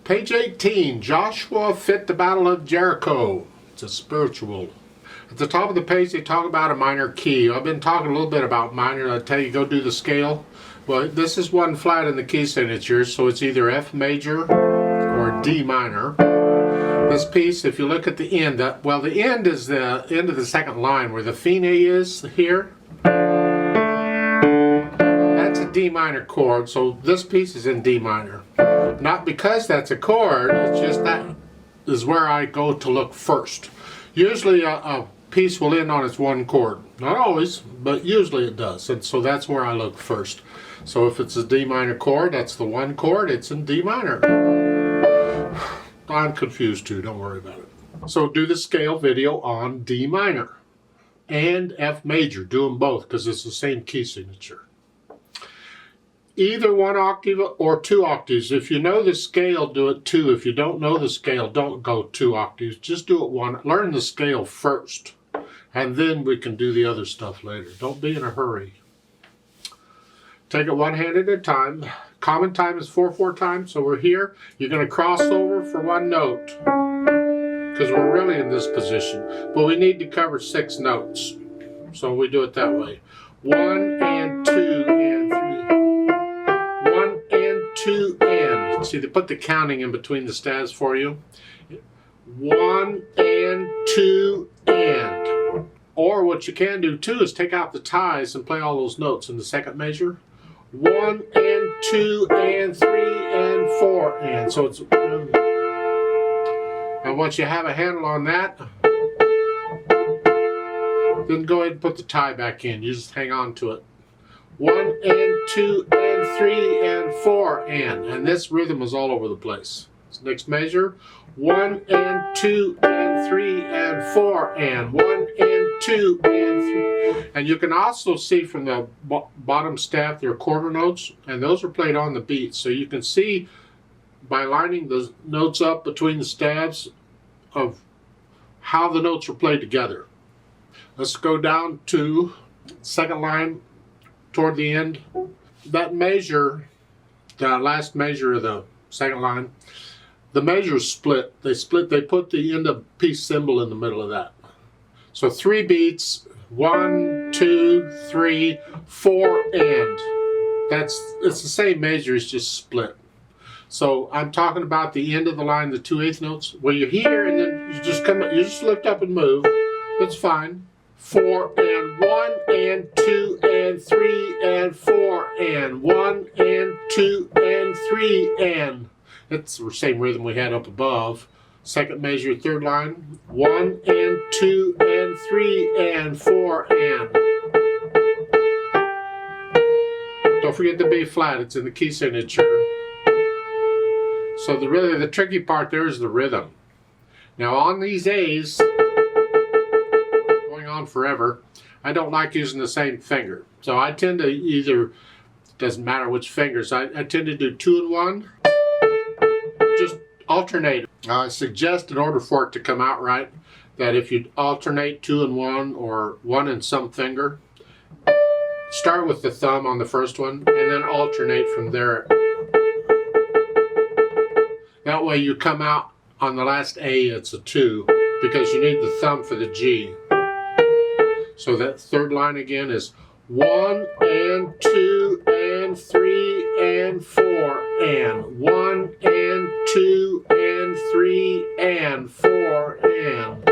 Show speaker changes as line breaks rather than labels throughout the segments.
Page 18, Joshua fit the Battle of Jericho. It's a spiritual. At the top of the page they talk about a minor key. I've been talking a little bit about minor. I tell you, go do the scale. Well, this is one flat in the key signature, so it's either F major or D minor. This piece, if you look at the end, well, the end is the end of the second line where the fine is here. That's a D minor chord, so this piece is in D minor. Not because that's a chord, it's just that is where I go to look first. Usually a piece will end on its one chord. Not always, but usually it does. And so that's where I look first. So if it's a D minor chord, that's the one chord, it's in D minor. I'm confused too, don't worry about it. So do the scale video on D minor and F major. Do them both because it's the same key signature. Either one octave or 2 octaves. If you know the scale, do it 2. If you don't know the scale, don't go 2 octaves. Just do it 1. Learn the scale first, and then we can do the other stuff later. Don't be in a hurry. Take it one hand at a time. Common time is 4/4 time, so we're here. You're going to cross over for 1 note, because we're really in this position. But we need to cover 6 notes, so we do it that way. 1 and 2 and 3. 1 and 2 and. See, they put the counting in between the stabs for you. 1 and 2 and. Or what you can do too is take out the ties and play all those notes in the second measure. 1 and 2 and 3 and 4 and. So it's. And once you have a handle on that, then go ahead and put the tie back in. You just hang on to it. 1 and 2 and 3 and 4 and this rhythm is all over the place. So next measure, 1 and 2 and 3 and 4 and 1 and 2 and 3. And you can also see from the bottom staff there are quarter notes, and those are played on the beat. So you can see by lining the notes up between the stabs of how the notes are played together. Let's go down to second line. Toward the end, that measure, the last measure of the second line, the measures split. They put the end of piece symbol in the middle of that. So 3 beats, 1, 2, 3, 4, and. It's the same measure, it's just split. So I'm talking about the end of the line, the 2/8 notes. Well, you're here, and then you just lift up and move. That's fine. 4 and 1 and 2 and 3 and 4 and 1 and 2 and 3 and. It's the same rhythm we had up above. Second measure, third line. 1 and 2 and 3 and 4 and. Don't forget the B flat. It's in the key signature. So really the tricky part there is the rhythm. Now on these A's, on forever, I don't like using the same finger. So I tend to either, doesn't matter which fingers, I tend to do 2 and 1. Just alternate. I suggest in order for it to come out right, that if you alternate 2 and 1 or 1 and some finger, start with the thumb on the first one and then alternate from there. That way you come out on the last A, it's a 2, because you need the thumb for the G. So that third line again is 1 and 2 and 3 and 4 and 1 and 2 and 3 and 4 and.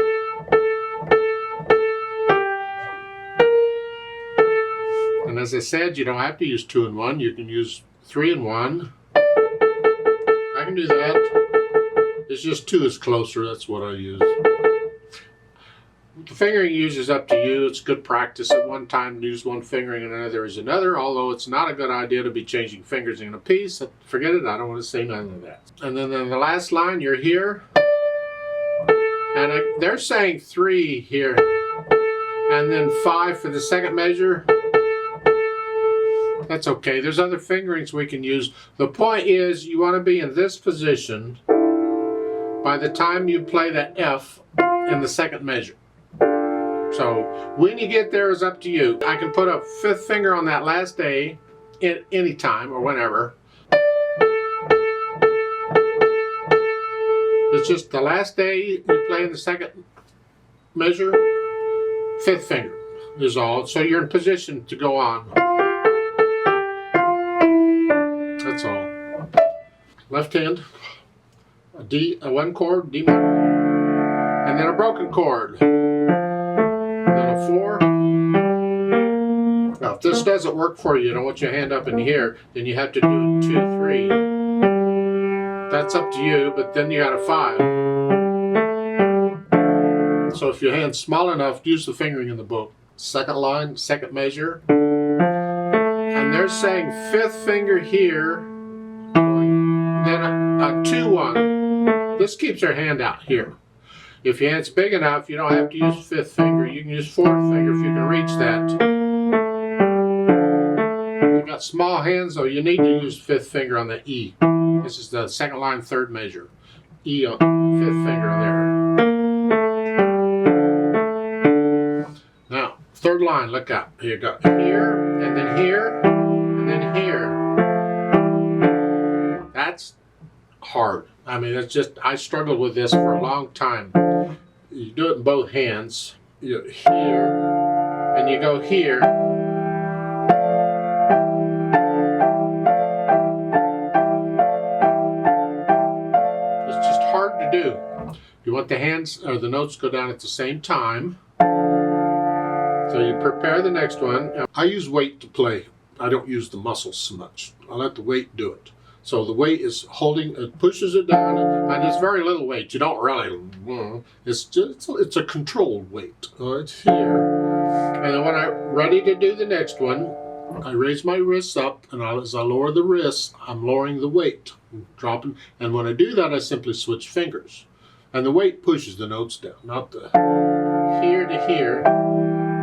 And as I said, you don't have to use 2 and 1. You can use 3 and 1. I can do that. It's just 2 is closer. That's what I use. The fingering use is up to you. It's good practice. At one time use one fingering and another is another, although it's not a good idea to be changing fingers in a piece. Forget it, I don't want to say none of that. And then in the last line, you're here. And they're saying 3 here. And then 5 for the second measure. That's okay. There's other fingerings we can use. The point is you want to be in this position by the time you play that F in the second measure. So when you get there is up to you. I can put a 5th finger on that last A at any time or whenever. It's just the last day you play in the second measure, fifth finger is all. So you're in position to go on. That's all. Left hand, a one chord, D minor, and then a broken chord. Then a 4. Now if this doesn't work for you, you don't want your hand up in here, then you have to do 2, 3. That's up to you, but then you got a 5. So if your hand's small enough, use the fingering in the book. Second line, second measure. And they're saying fifth finger here, then a 2-1. This keeps your hand out here. If your hand's big enough, you don't have to use fifth finger. You can use fourth finger if you can reach that. If you've got small hands though, you need to use fifth finger on the E. This is the second line, third measure. E on fifth finger there. Now, third line, look out. You got here, and then here, and then here. That's hard. I mean, it's just, I struggled with this for a long time. You do it in both hands. You here, and you go here. It's just hard to do. You want the hands or the notes go down at the same time. So you prepare the next one. I use weight to play. I don't use the muscles so much. I let the weight do it. So the weight is holding, it pushes it down, and it's very little weight. You don't really, it's a controlled weight. It's here. And then when I'm ready to do the next one, I raise my wrists up, and as I lower the wrists, I'm lowering the weight, dropping. And when I do that, I simply switch fingers. And the weight pushes the notes down, not the here to here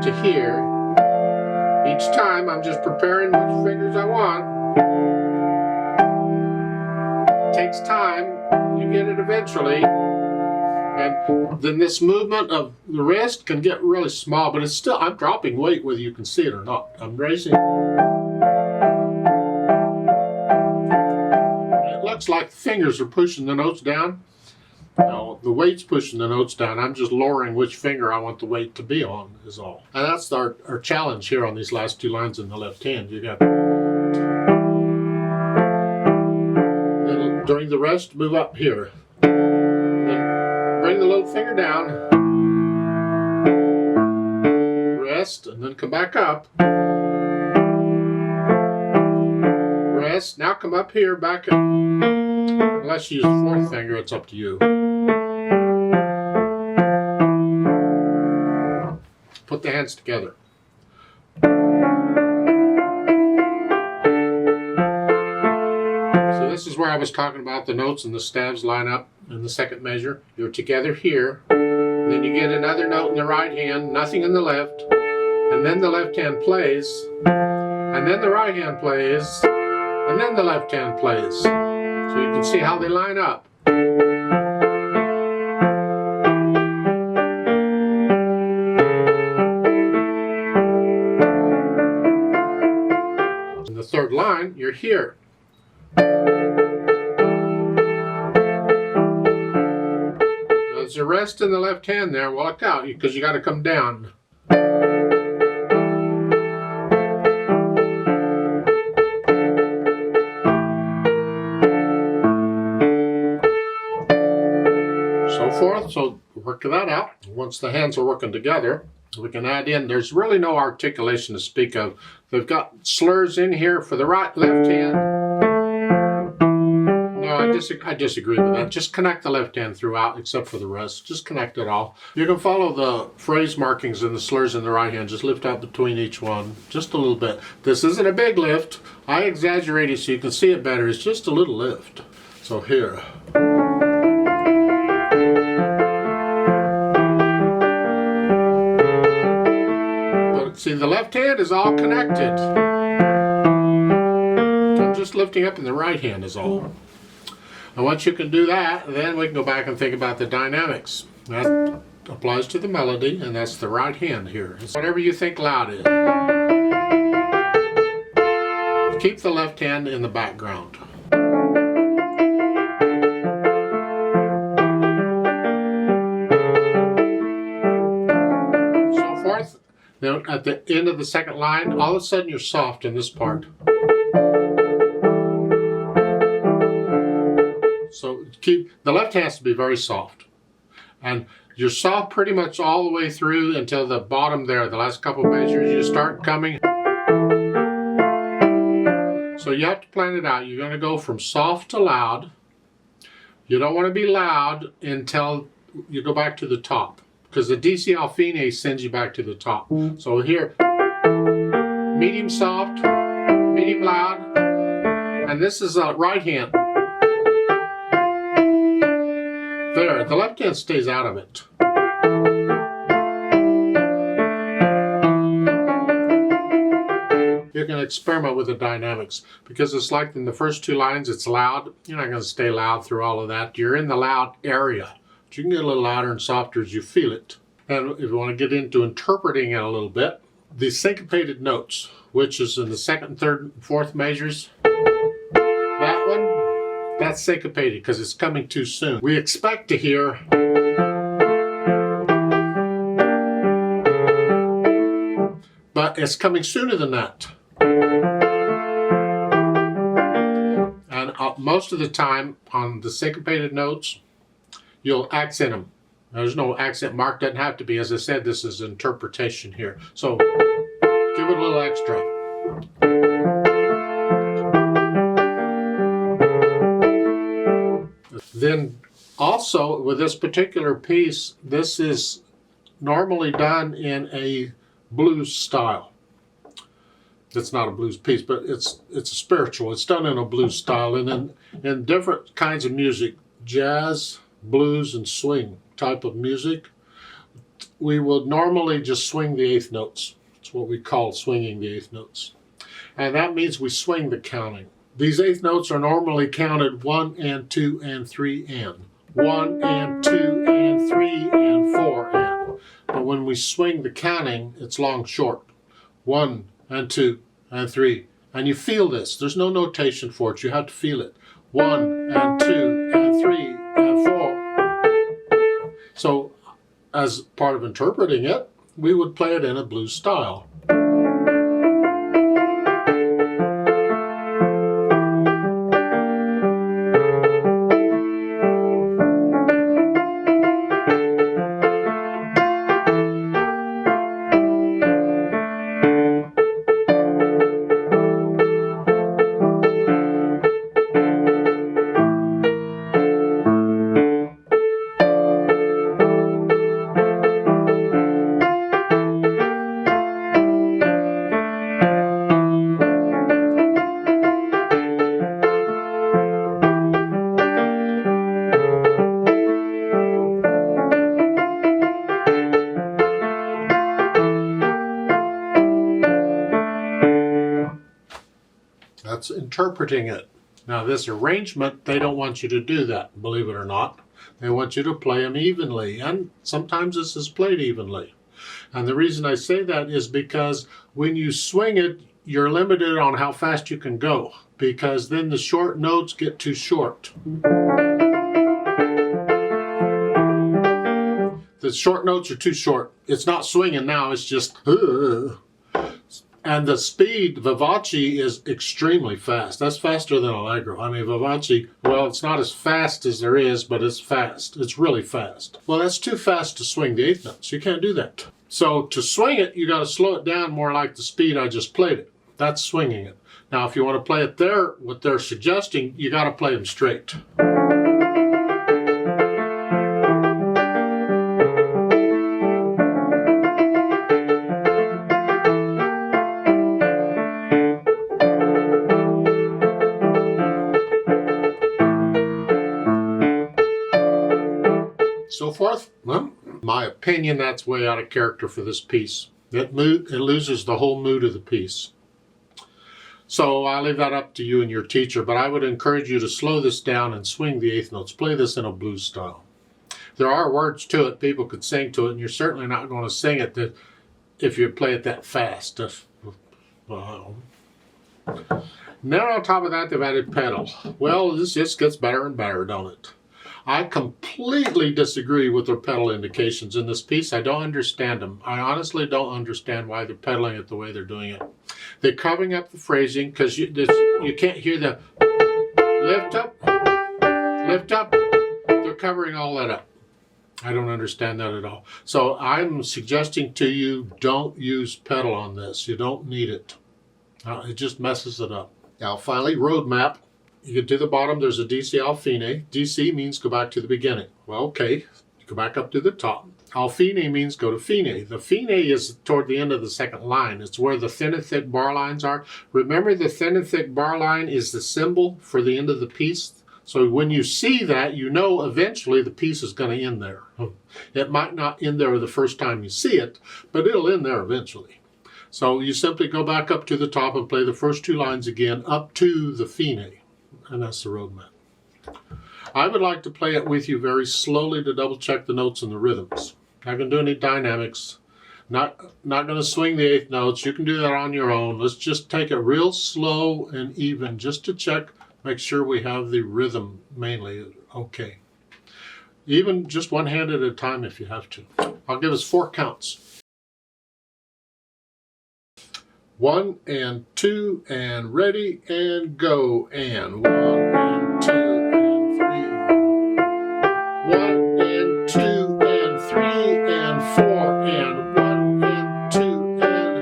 to here. Each time I'm just preparing which fingers I want. Takes time, you get it eventually, and then this movement of the wrist can get really small, but it's still, I'm dropping weight whether you can see it or not. I'm raising. It looks like the fingers are pushing the notes down. No, the weight's pushing the notes down. I'm just lowering which finger I want the weight to be on is all. And that's our challenge here on these last 2 lines in the left hand. You got during the rest, move up here. Then bring the little finger down. Rest, and then come back up. Rest. Now come up here, back up. Unless you use the fourth finger, it's up to you. Put the hands together. This is where I was talking about the notes and the stabs line up in the second measure. You're together here, and then you get another note in the right hand, nothing in the left, and then the left hand plays, and then the right hand plays, and then the left hand plays. So you can see how they line up. In the third line, you're here. There's a rest in the left hand there. Well, look out, because you got to come down. So forth. So work that out. Once the hands are working together, we can add in. There's really no articulation to speak of. They've got slurs in here for the left hand. I disagree with that. Just connect the left hand throughout, except for the rest. Just connect it all. You can follow the phrase markings and the slurs in the right hand. Just lift out between each one, just a little bit. This isn't a big lift. I exaggerate it so you can see it better. It's just a little lift. So here. But see, the left hand is all connected. I'm just lifting up in the right hand is all. And once you can do that, then we can go back and think about the dynamics. That applies to the melody, and that's the right hand here. It's whatever you think loud is. Keep the left hand in the background. then at the end of the second line, all of a sudden you're soft in this part. So keep the left hand has to be very soft, and you're soft pretty much all the way through until the bottom there. The last couple of measures you start coming. So you have to plan it out. You're going to go from soft to loud. You don't want to be loud until you go back to the top, because the DC al fine sends you back to the top. So here, medium soft, medium loud, and this is a right hand. There, the left hand stays out of it. You can experiment with the dynamics, because it's like in the first two lines it's loud. You're not going to stay loud through all of that. You're in the loud area, but you can get a little louder and softer as you feel it. And if you want to get into interpreting it a little bit, the syncopated notes, which is in the second, third, and fourth measures, that one, that's syncopated because it's coming too soon. We expect to hear but it's coming sooner than that. And most of the time on the syncopated notes, you'll accent them. There's no accent mark, doesn't have to be. As I said, this is interpretation here. So give it a little extra. Then also with this particular piece, this is normally done in a blues style. It's not a blues piece, but it's a spiritual. It's done in a blues style, and in different kinds of music, jazz, blues, and swing type of music, we will normally just swing the eighth notes. It's what we call swinging the eighth notes, and that means we swing the counting. These eighth notes are normally counted 1 and 2 and 3 and 1 and 2 and 3 and 4 and. But when we swing the counting, it's long short. 1 and 2 and 3. And you feel this. There's no notation for it. You have to feel it. 1 and 2 and 3 and 4. So as part of interpreting it, we would play it in a blues style. That's interpreting it. Now this arrangement, they don't want you to do that, believe it or not. They want you to play them evenly, and sometimes this is played evenly. And the reason I say that is because when you swing it, you're limited on how fast you can go, because then the short notes get too short. The short notes are too short. It's not swinging now, it's just and the speed, vivace, is extremely fast. That's faster than allegro. I mean, vivace, well, it's not as fast as there is, but it's fast. It's really fast. Well, that's too fast to swing the eighth notes. You can't do that. So to swing it, you got to slow it down more like the speed I just played it. That's swinging it. Now, if you want to play it there, what they're suggesting, you got to play them straight. So forth. Well, my opinion, that's way out of character for this piece. It loses the whole mood of the piece. So I'll leave that up to you and your teacher, but I would encourage you to slow this down and swing the eighth notes. Play this in a blues style. There are words to it. People could sing to it, and you're certainly not going to sing it if you play it that fast. Then on top of that, they've added pedal. Well, this just gets better and better, don't it? I completely disagree with their pedal indications in this piece. I don't understand them. I honestly don't understand why they're pedaling it the way they're doing it. They're covering up the phrasing because you can't hear the lift up, lift up. They're covering all that up. I don't understand that at all. So I'm suggesting to you, don't use pedal on this. You don't need it. It just messes it up. Now finally, road map. You get to the bottom, there's a DC al fine. DC means go back to the beginning. Well, okay, you go back up to the top. Al fine means go to fine. The fine is toward the end of the second line. It's where the thin and thick bar lines are. Remember, the thin and thick bar line is the symbol for the end of the piece. So when you see that, you know eventually the piece is going to end there. It might not end there the first time you see it, but it'll end there eventually. So you simply go back up to the top and play the first two lines again up to the fine. And that's the road map. I would like to play it with you very slowly to double check the notes and the rhythms. Not going to do any dynamics. Not going to swing the eighth notes. You can do that on your own. Let's just take it real slow and even just to check. Make sure we have the rhythm mainly okay. Even just one hand at a time if you have to. I'll give us 4 counts. 1 and 2 and ready and go. And 1 and 2 and 3. 1 and 2 and 3 and 4 and 1 and 2 and...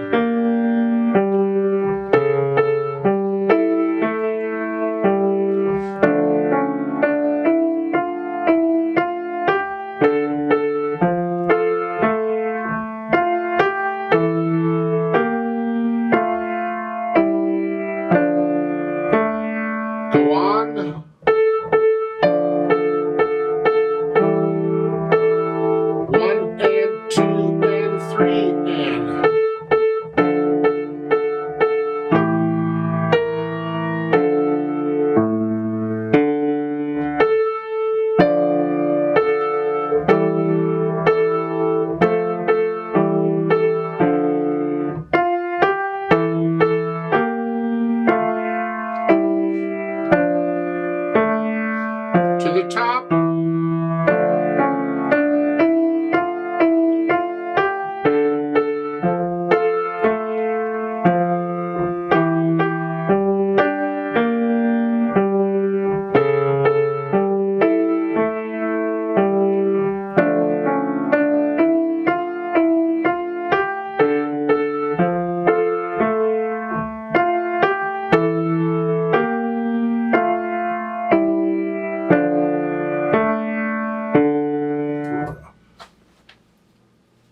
Go on. 1 and 2 and 3 and... to the top.